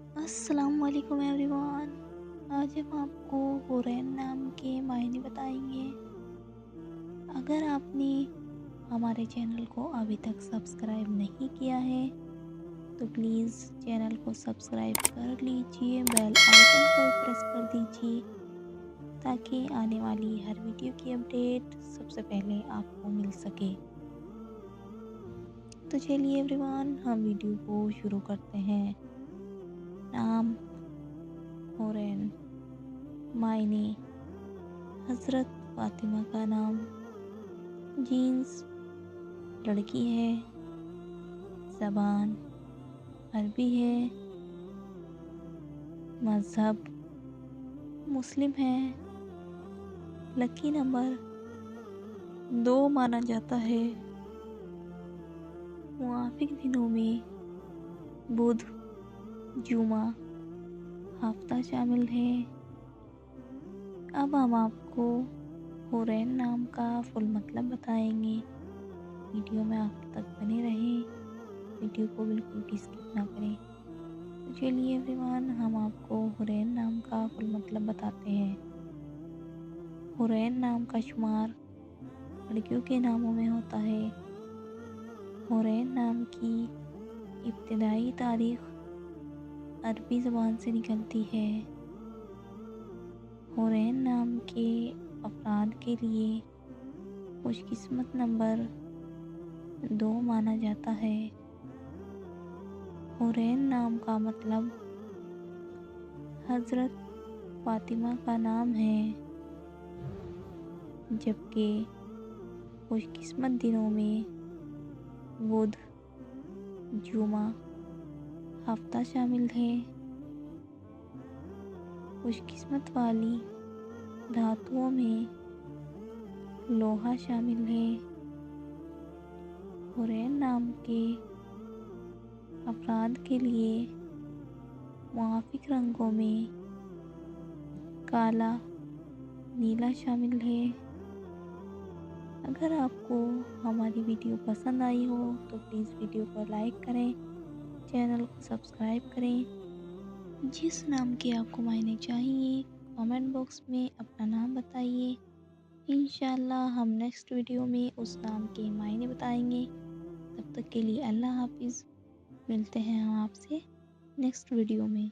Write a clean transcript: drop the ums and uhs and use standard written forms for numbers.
السلام علیکم every one. آج ہم آپ کو حورین نام کے معنی بتائیں گے۔ اگر آپ نے ہمارے چینل کو ابھی تک سبسکرائب نہیں کیا ہے تو پلیز چینل کو سبسکرائب کر لیجئے، بیل آئیکن کو پریس کر دیجئے تاکہ آنے والی ہر ویڈیو کی اپڈیٹ سب سے پہلے آپ کو مل سکے۔ تو چلیے ایوری ون، ہم ویڈیو کو شروع کرتے ہیں۔ نام حورین، معنی حضرت فاطمہ کا نام، جنس لڑکی ہے، زبان عربی ہے، مذہب مسلم ہے، لکی نمبر 2 مانا جاتا ہے، موافق دنوں میں بدھ، جمعہ، ہفتہ شامل ہے۔ اب ہم آپ کو حورین نام کا فل مطلب بتائیں گے۔ ویڈیو میں آخر تک بنے رہیں، ویڈیو کو بالکل بھی اسکپ نہ کریں۔ تو چلیے ایوری ون، ہم آپ کو حورین نام کا فل مطلب بتاتے ہیں۔ حورین نام کا شمار لڑکیوں کے ناموں میں ہوتا ہے۔ حورین نام کی ابتدائی تاریخ عربی زبان سے نکلتی ہے۔ حورین نام کے افراد کے لیے خوش قسمت نمبر 2 مانا جاتا ہے۔ حورین نام کا مطلب حضرت فاطمہ کا نام ہے، جبکہ خوش قسمت دنوں میں بدھ، جمعہ، ہفتہ شامل ہے۔ خوش قسمت والی دھاتوں میں لوہا شامل ہے۔ حورین نام کے افراد کے لیے موافق رنگوں میں کالا، نیلا شامل ہے۔ اگر آپ کو ہماری ویڈیو پسند آئی ہو تو پلیز ویڈیو کو لائک کریں، چینل کو سبسکرائب کریں۔ جس نام کے آپ کو معنی چاہیے کامنٹ باکس میں اپنا نام بتائیے، انشاءاللہ ہم نیکسٹ ویڈیو میں اس نام کے معنی بتائیں گے۔ تب تک کے لیے اللہ حافظ، ملتے ہیں ہم آپ سے نیکسٹ ویڈیو میں۔